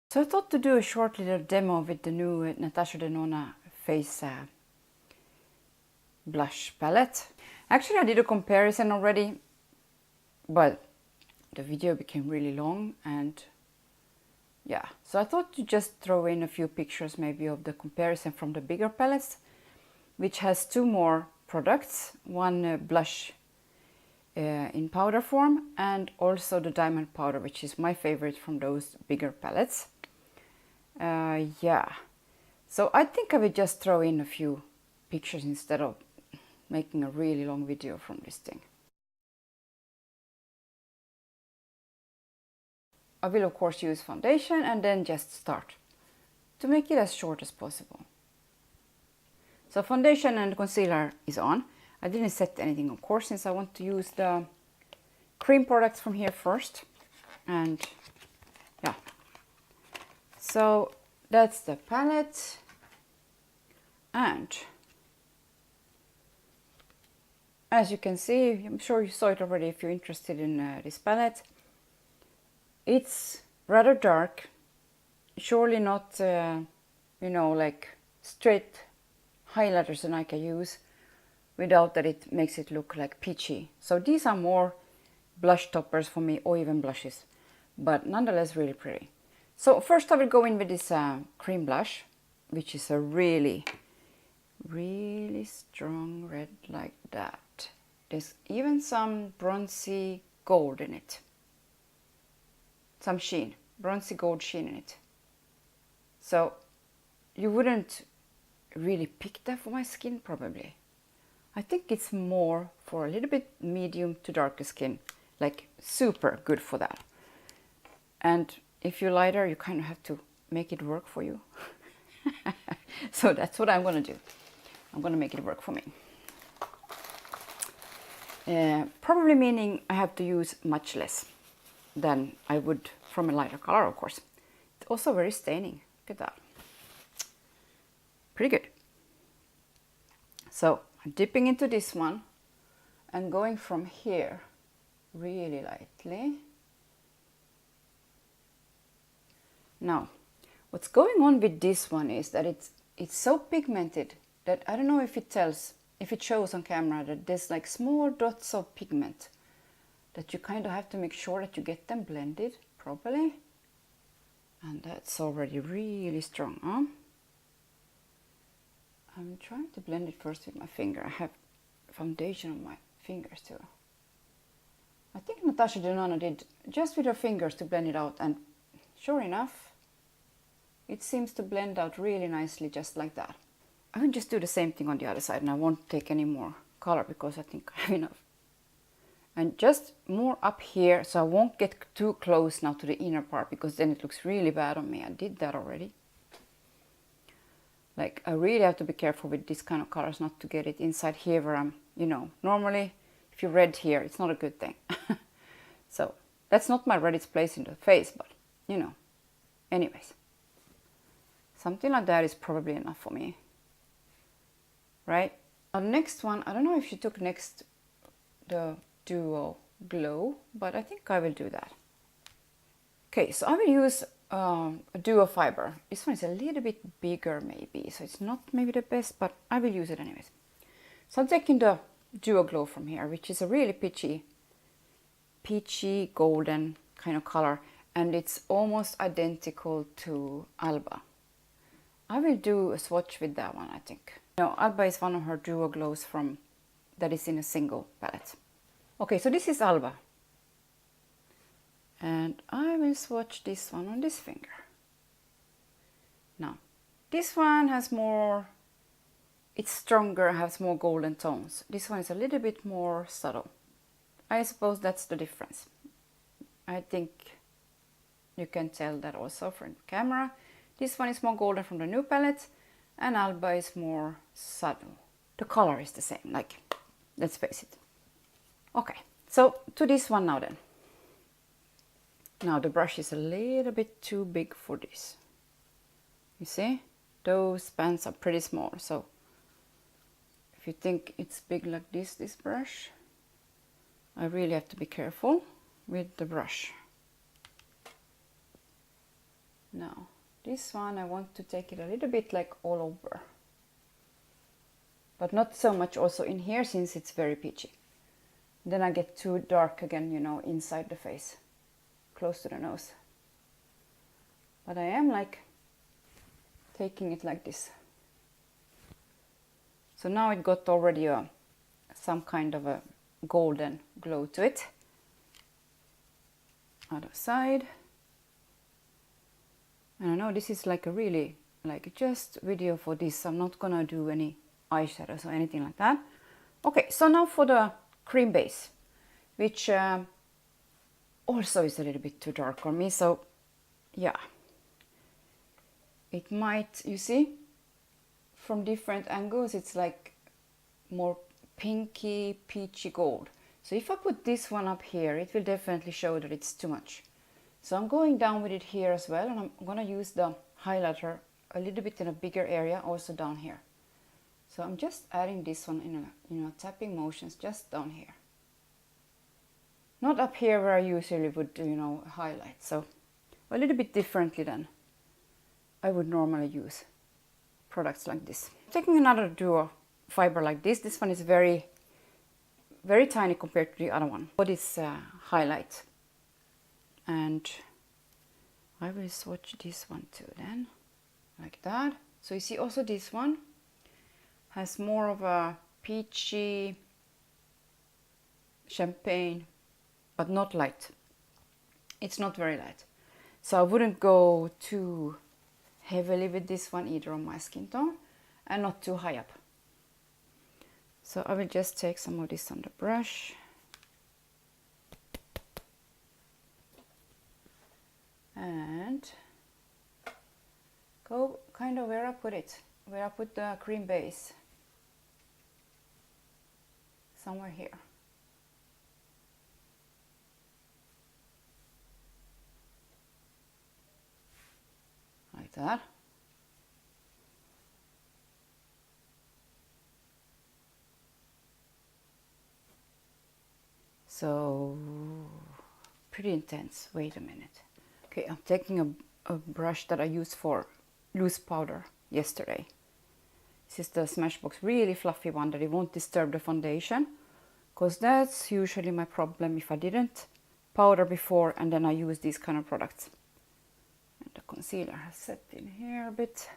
So I thought to do a short little demo with the new Natasha Denona face blush palette. Actually, I did a comparison already, but the video became really long, and yeah, so I thought to just throw in a few pictures maybe of the comparison from the bigger palettes, which has two more products, one blush in powder form, and also the diamond powder, which is my favorite from those bigger palettes. Yeah, so I think I will just throw in a few pictures instead of making a really long video from this thing. I will of course use foundation and then just start to make it as short as possible. So foundation and concealer is on. I didn't set anything of course, since I want to use the cream products from here first. And yeah, so that's the palette. And as you can see, I'm sure you saw it already if you're interested in this palette. It's rather dark, surely not, you know, like straight highlighters that I can use without that it makes it look like peachy. So these are more blush toppers for me, or even blushes, but nonetheless really pretty. So first I will go in with this cream blush, which is a really strong red like that. There's even some bronzy gold in it. Some sheen, bronzy gold sheen in it. So you wouldn't really pick that for my skin probably. I think it's more for a little bit medium to darker skin, like super good for that. And if you're lighter, you kind of have to make it work for you. So that's what I'm gonna do. I'm gonna make it work for me. Probably meaning I have to use much less than I would from a lighter color, of course. It's also very staining. Look at that. Pretty good. So I'm dipping into this one and going from here really lightly. Now, what's going on with this one is that it's so pigmented that I don't know if it shows on camera that there's like small dots of pigment that you kind of have to make sure that you get them blended properly. And that's already really strong, huh? I'm trying to blend it first with my finger. I have foundation on my fingers too. I think Natasha Denona did just with her fingers to blend it out, and sure enough, it seems to blend out really nicely just like that. I can just do the same thing on the other side, and I won't take any more color because I think I have enough. And just more up here, so I won't get too close now to the inner part, because then it looks really bad on me. I did that already. Like, I really have to be careful with this kind of colors not to get it inside here where I'm, you know, normally if you're red here, it's not a good thing. So that's not my reddest place in the face, but you know, anyways. Something like that is probably enough for me, right? Now the next one, I don't know if you took next the Duo Glow, but I think I will do that. Okay, so I will use a Duo Fiber. This one is a little bit bigger maybe, so it's not maybe the best, but I will use it anyways. So I'm taking the Duo Glow from here, which is a really peachy golden kind of color, and it's almost identical to Alba. I will do a swatch with that one, I think. No, Alba is one of her Duo Glows from that is in a single palette. Okay, so this is Alba. And I will swatch this one on this finger. Now, this one has more, it's stronger, has more golden tones. This one is a little bit more subtle. I suppose that's the difference. I think you can tell that also from camera. This one is more golden from the new palette, and Alba is more subtle. The color is the same, like, let's face it. Okay, so to this one now then. Now the brush is a little bit too big for this. You see, those bands are pretty small, so if you think it's big like this brush, I really have to be careful with the brush. Now this one I want to take it a little bit like all over, but not so much also in here since it's very peachy. Then I get too dark again, you know, inside the face, close to the nose. But I am like taking it like this. So now it got already some kind of a golden glow to it. Other side. And I know this is like a really, like just video for this. I'm not gonna do any eyeshadows or anything like that. Okay, so now for the cream base, which also is a little bit too dark on me. So yeah, it might, you see, from different angles, it's like more pinky, peachy gold. So if I put this one up here, it will definitely show that it's too much. So I'm going down with it here as well, and I'm gonna use the highlighter a little bit in a bigger area also down here. So I'm just adding this one in a, you know, tapping motions just down here. Not up here where I usually would, you know, highlight. So a little bit differently than I would normally use products like this. Taking another duo fiber like this. This one is very, very tiny compared to the other one. For this highlight. And I will swatch this one too then, like that. So you see also this one has more of a peachy champagne, but not light. It's not very light. So I wouldn't go too heavily with this one either on my skin tone, and not too high up. So I will just take some of this on the brush. And go kind of where I put it, where I put the cream base. Somewhere here. Like that. So, pretty intense. Wait a minute. Okay, I'm taking a brush that I used for loose powder yesterday. This is the Smashbox really fluffy one that it won't disturb the foundation, because that's usually my problem if I didn't powder before and then I use these kind of products. And the concealer has set in here a bit.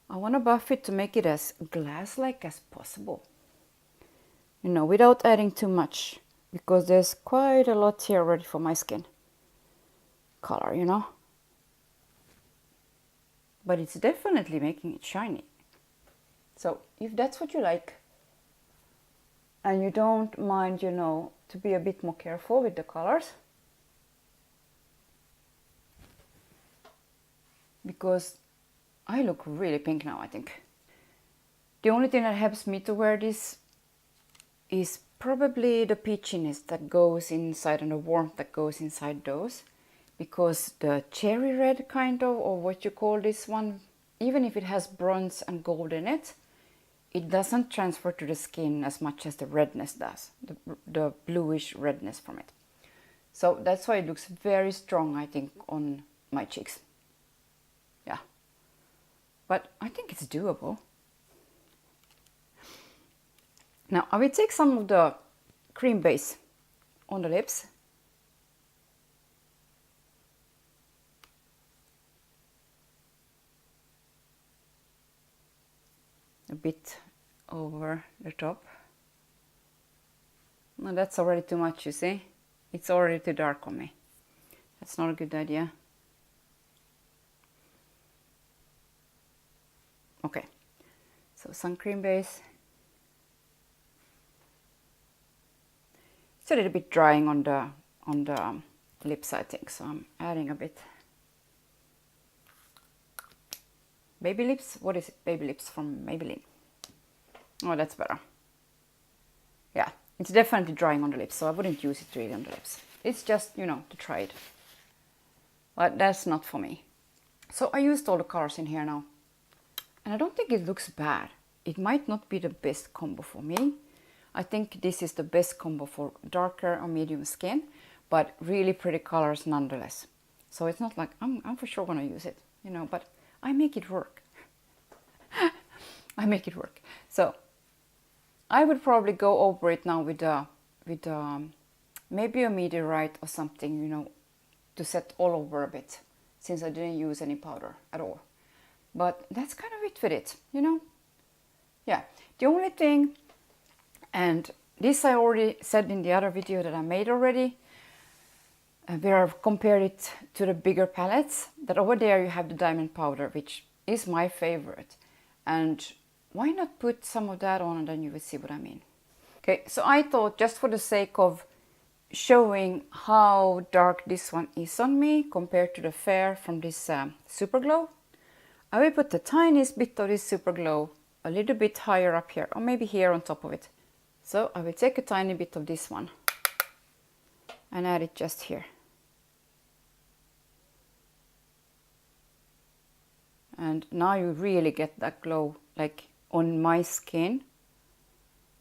I want to buff it to make it as glass-like as possible. You know, without adding too much, because there's quite a lot here already for my skin color, you know. But it's definitely making it shiny. So if that's what you like, and you don't mind, you know, to be a bit more careful with the colors, because I look really pink now, I think. The only thing that helps me to wear this is probably the peachiness that goes inside and the warmth that goes inside those, because the cherry red kind of, or what you call this one, even if it has bronze and gold in it, it doesn't transfer to the skin as much as the redness does, the bluish redness from it. So that's why it looks very strong, I think, on my cheeks. Yeah, but I think it's doable. Now I will take some of the cream base on the lips. A bit over the top. No, that's already too much, you see? It's already too dark on me. That's not a good idea. Okay, so sun cream base. It's a little bit drying on the lips, I think, so I'm adding a bit. Baby lips? What is it? Baby lips from Maybelline. Oh, that's better. Yeah, it's definitely drying on the lips, so I wouldn't use it really on the lips. It's just, you know, to try it. But that's not for me. So I used all the colors in here now. And I don't think it looks bad. It might not be the best combo for me. I think this is the best combo for darker or medium skin, but really pretty colors nonetheless. So it's not like I'm for sure gonna use it, you know, but I make it work. I make it work. So I would probably go over it now with maybe a meteorite or something, you know, to set all over a bit, since I didn't use any powder at all. But that's kind of it with it, you know. Yeah, the only thing, and this I already said in the other video that I made already, where I've compared it to the bigger palettes, that over there you have the diamond powder, which is my favorite. And why not put some of that on, and then you will see what I mean. Okay, so I thought, just for the sake of showing how dark this one is on me compared to the fair from this Super Glow, I will put the tiniest bit of this Super Glow a little bit higher up here, or maybe here on top of it. So I will take a tiny bit of this one and add it just here. And now you really get that glow, like on my skin.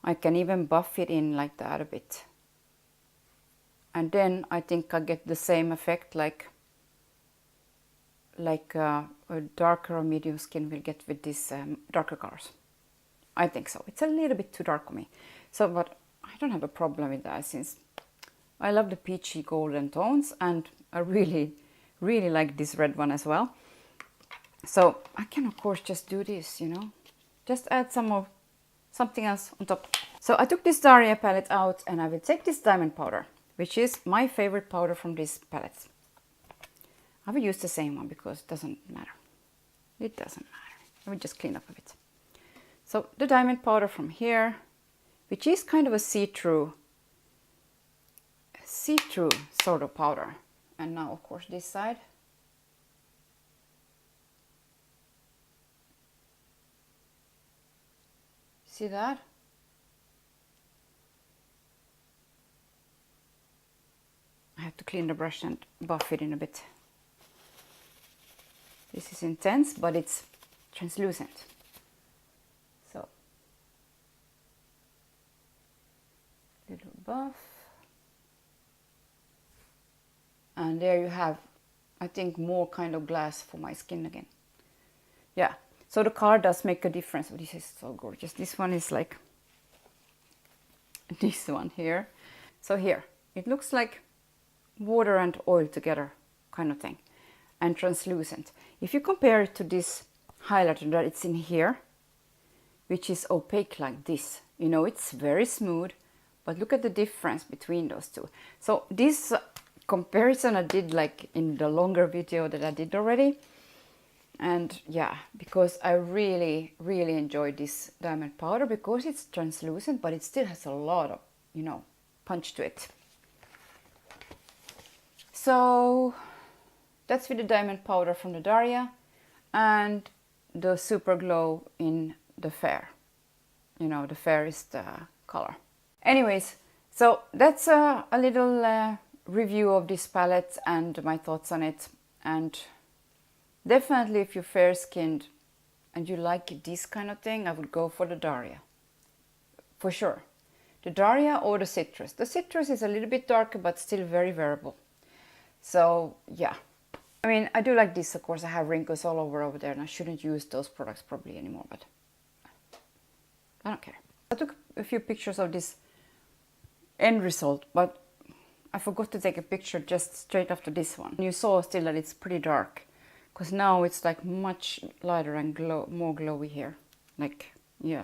I can even buff it in like that a bit. And then I think I get the same effect like a darker or medium skin will get with these darker colors. I think so. It's a little bit too dark on me. So, but I don't have a problem with that, since I love the peachy golden tones, and I really, really like this red one as well. So I can of course just do this, you know, just add something else on top. So I took this Daria palette out, and I will take this diamond powder, which is my favorite powder from this palette. I will use the same one because it doesn't matter. It doesn't matter. I will just clean up a bit. So the diamond powder from here, which is kind of a see-through sort of powder. And now of course this side. See that? I have to clean the brush and buff it in a bit. This is intense, but it's translucent. So, little buff. And there you have, I think, more kind of glass for my skin again. Yeah. So the color does make a difference. Oh, this is so gorgeous. This one is like this one here. So here, it looks like water and oil together kind of thing, and translucent. If you compare it to this highlighter that it's in here, which is opaque like this, you know, it's very smooth, but look at the difference between those two. So this comparison I did like in the longer video that I did already. And yeah, because I really, really enjoyed this diamond powder, because it's translucent, but it still has a lot of, you know, punch to it. So that's with the diamond powder from the Daria and the Super Glow in the Fair. You know, the fairest color. Anyways, so that's a little review of this palette and my thoughts on it. And definitely, if you're fair-skinned and you like this kind of thing, I would go for the Daria. For sure. The Daria or the Citrus. The Citrus is a little bit darker, but still very wearable. So, yeah. I mean, I do like this, of course. I have wrinkles all over there, and I shouldn't use those products probably anymore, but I don't care. I took a few pictures of this end result, but I forgot to take a picture just straight after this one. You saw still that it's pretty dark. Because now it's like much lighter and more glowy here. Like, yeah.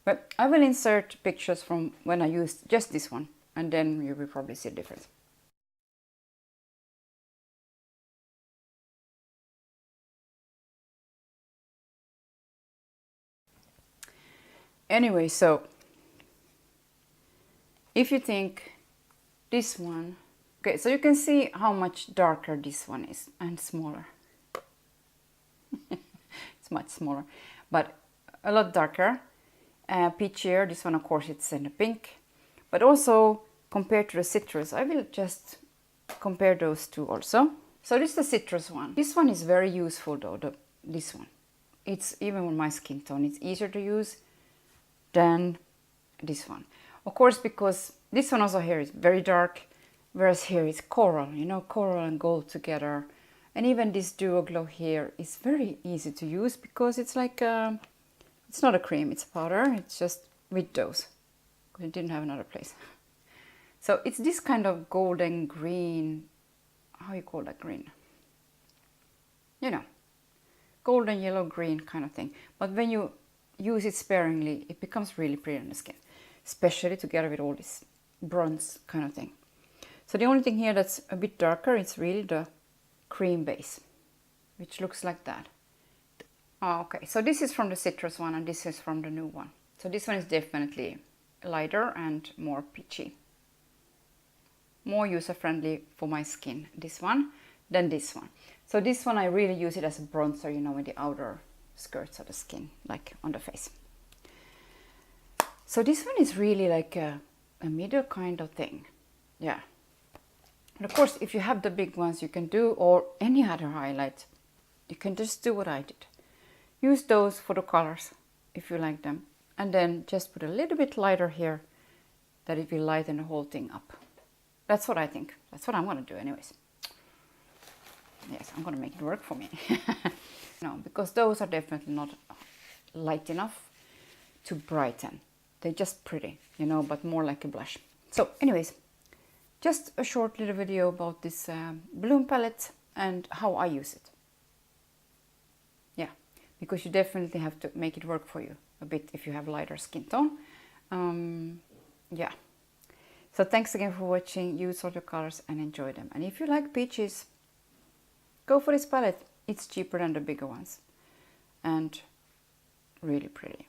But I will insert pictures from when I used just this one. And then you will probably see a difference. Anyway, so if you think this one, okay, so you can see how much darker this one is and smaller. It's much smaller, but a lot darker. Peachier, this one of course it's in the pink, but also compared to the Citrus, I will just compare those two also. So this is the Citrus one. This one is very useful though, this one. It's even with my skin tone, it's easier to use than this one. Of course, because this one also here is very dark, Whereas here it's coral, you know, coral and gold together. And even this Duo Glow here is very easy to use because it's like, it's not a cream, it's a powder. It's just with those, because it didn't have another place. So it's this kind of golden green, how you call that green? You know, golden yellow green kind of thing. But when you use it sparingly, it becomes really pretty on the skin, especially together with all this bronze kind of thing. So the only thing here that's a bit darker, it's really the cream base, which looks like that. Oh, okay, so this is from the citrus one and this is from the new one. So this one is definitely lighter and more peachy. More user-friendly for my skin, this one, than this one. So this one I really use it as a bronzer, you know, in the outer skirts of the skin, like on the face. So this one is really like a middle kind of thing. Yeah. And of course, if you have the big ones you can do, or any other highlight, you can just do what I did. Use those for the colors if you like them. And then just put a little bit lighter here, that it will lighten the whole thing up. That's what I think. That's what I'm going to do anyways. Yes, I'm going to make it work for me. No, because those are definitely not light enough to brighten. They're just pretty, you know, but more like a blush. So anyways, just a short little video about this bloom palette and how I use it. Yeah, because you definitely have to make it work for you a bit if you have lighter skin tone. Yeah. So thanks again for watching. Use all your colors and enjoy them. And if you like peaches, go for this palette. It's cheaper than the bigger ones and really pretty.